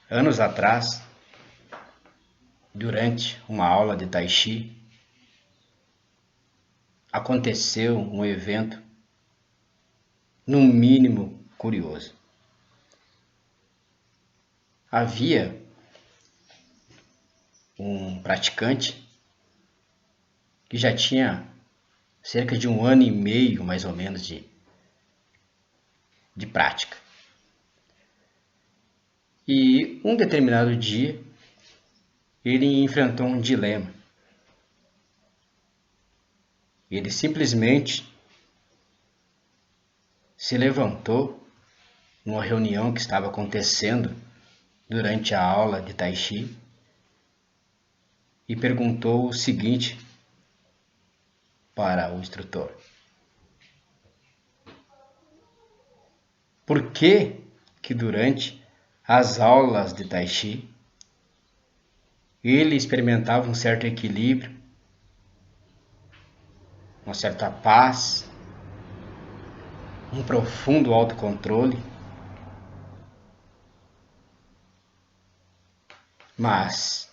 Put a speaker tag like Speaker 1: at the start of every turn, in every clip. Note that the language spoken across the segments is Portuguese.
Speaker 1: Anos atrás, durante uma aula de Tai Chi, aconteceu um evento, no mínimo curioso. Havia um praticante que já tinha cerca de 1 ano e meio, mais ou menos, de prática. E um determinado dia, ele enfrentou um dilema. Ele simplesmente se levantou numa reunião que estava acontecendo durante a aula de Tai Chi e perguntou o seguinte para o instrutor: por que durante as aulas de Tai Chi ele experimentava um certo equilíbrio, uma certa paz, um profundo autocontrole, mas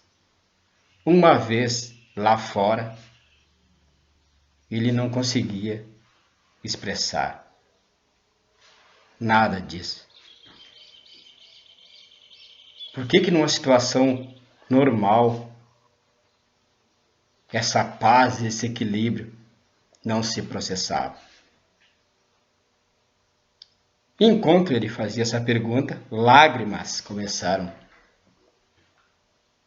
Speaker 1: uma vez lá fora ele não conseguia expressar nada disso? Por que numa situação normal essa paz e esse equilíbrio não se processava? Enquanto ele fazia essa pergunta, lágrimas começaram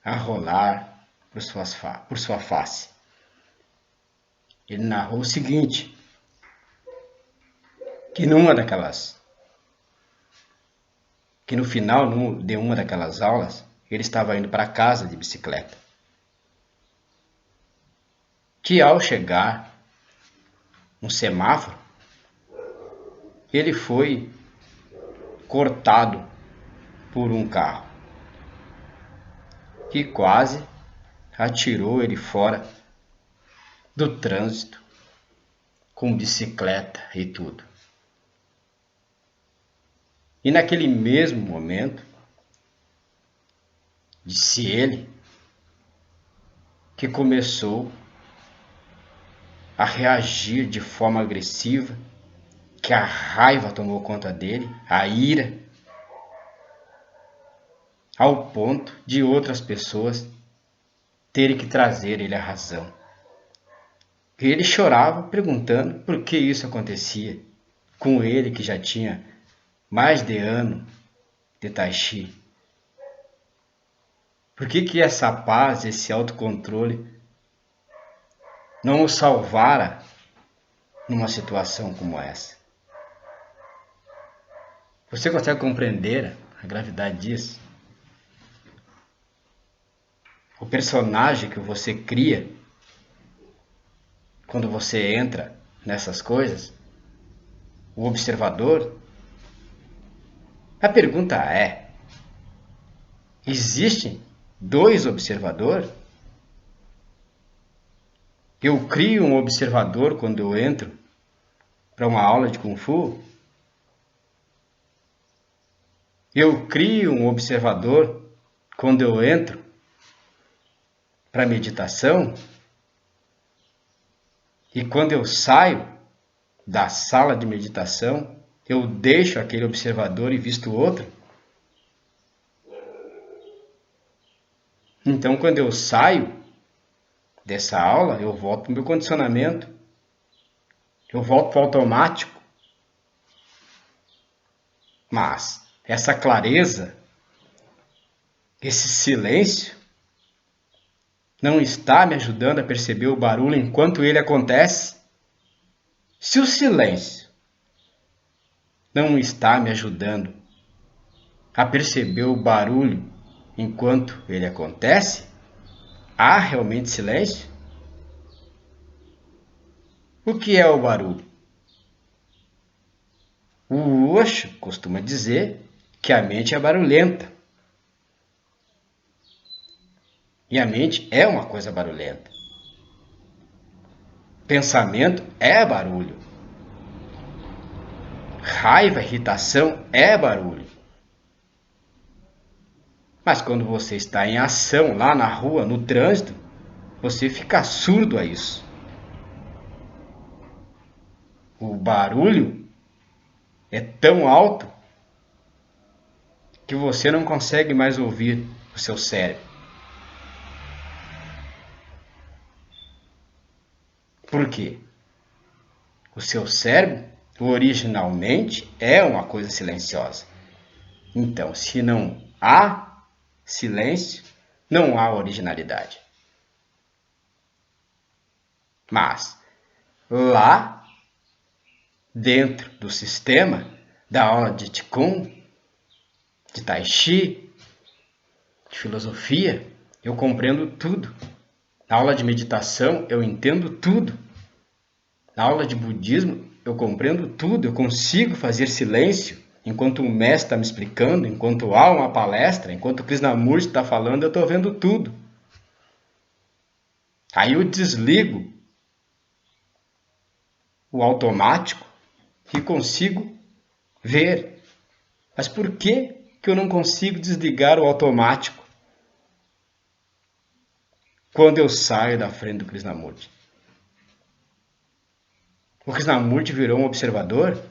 Speaker 1: a rolar por sua face. Ele narrou o seguinte, que no final de uma daquelas aulas, ele estava indo para casa de bicicleta. Que ao chegar no semáforo, ele foi cortado por um carro que quase atirou ele fora do trânsito, com bicicleta e tudo. E naquele mesmo momento, disse ele, que começou a reagir de forma agressiva, que a raiva tomou conta dele, a ira, ao ponto de outras pessoas terem que trazer ele à razão. E ele chorava perguntando por que isso acontecia com ele, que já tinha mais de ano de Tai Chi. Por que essa paz, esse autocontrole não o salvara numa situação como essa? Você consegue compreender a gravidade disso? O personagem que você cria quando você entra nessas coisas, o observador. A pergunta é: existem dois observadores? Eu crio um observador quando eu entro para uma aula de Kung Fu? Eu crio um observador quando eu entro para meditação? E quando eu saio da sala de meditação, eu deixo aquele observador e visto outro? Então, quando eu saio dessa aula, eu volto para o meu condicionamento, eu volto para o automático. Mas essa clareza, esse silêncio, não está me ajudando a perceber o barulho enquanto ele acontece? Se o silêncio não está me ajudando a perceber o barulho enquanto ele acontece, há realmente silêncio? O que é o barulho? O Osho costuma dizer que a mente é barulhenta. E a mente é uma coisa barulhenta. Pensamento é barulho. Raiva, irritação é barulho. Mas quando você está em ação, lá na rua, no trânsito, você fica surdo a isso. O barulho é tão alto que você não consegue mais ouvir o seu cérebro. Por quê? O seu cérebro, originalmente, é uma coisa silenciosa. Então, se não há silêncio, não há originalidade. Mas, lá, dentro do sistema da aula de Qigong, de Tai Chi, de filosofia, eu compreendo tudo. Na aula de meditação, eu entendo tudo. Na aula de budismo, eu compreendo tudo. Eu consigo fazer silêncio enquanto o mestre está me explicando, enquanto há uma palestra, enquanto o Krishnamurti está falando, eu estou vendo tudo. Aí eu desligo o automático e consigo ver. Mas por que eu não consigo desligar o automático quando eu saio da frente do Krishnamurti? O Krishnamurti virou um observador?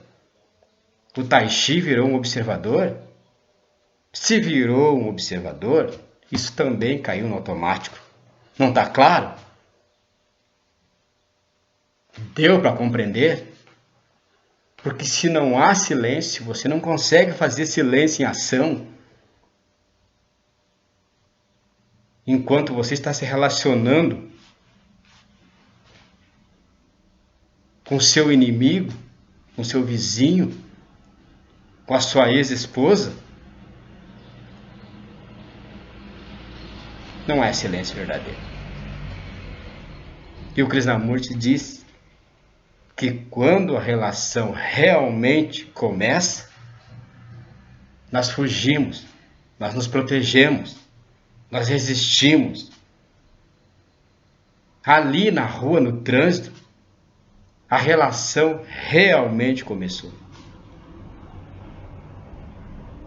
Speaker 1: O Tai Chi virou um observador? Se virou um observador, isso também caiu no automático. Não está claro? Deu para compreender? Porque se não há silêncio, você não consegue fazer silêncio em ação. Enquanto você está se relacionando com seu inimigo, com seu vizinho, com a sua ex-esposa, não é silêncio verdadeiro. E o Krishnamurti diz que quando a relação realmente começa, nós fugimos, nós nos protegemos, nós resistimos. Ali na rua, no trânsito, a relação realmente começou.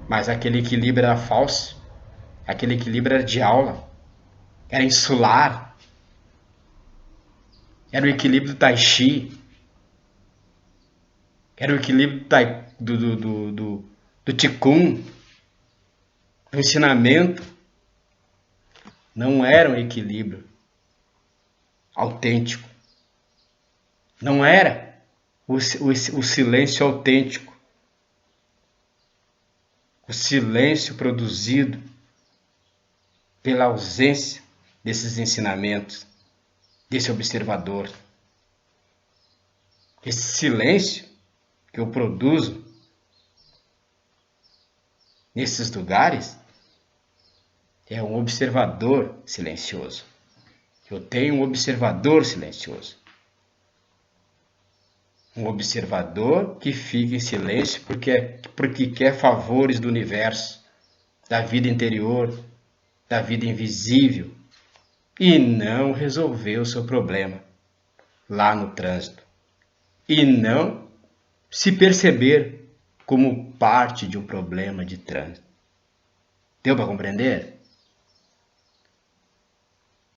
Speaker 1: Mas aquele equilíbrio era falso, aquele equilíbrio era de aula, era insular, era o equilíbrio do Tai Chi, era o equilíbrio do Qigong, do ensinamento. Não era um equilíbrio autêntico. Não era o silêncio autêntico. O silêncio produzido pela ausência desses ensinamentos, desse observador. Esse silêncio que eu produzo nesses lugares é um observador silencioso. Eu tenho um observador silencioso. Um observador que fica em silêncio porque quer favores do universo, da vida interior, da vida invisível, e não resolveu o seu problema lá no trânsito. E não se perceber como parte de um problema de trânsito. Deu para compreender?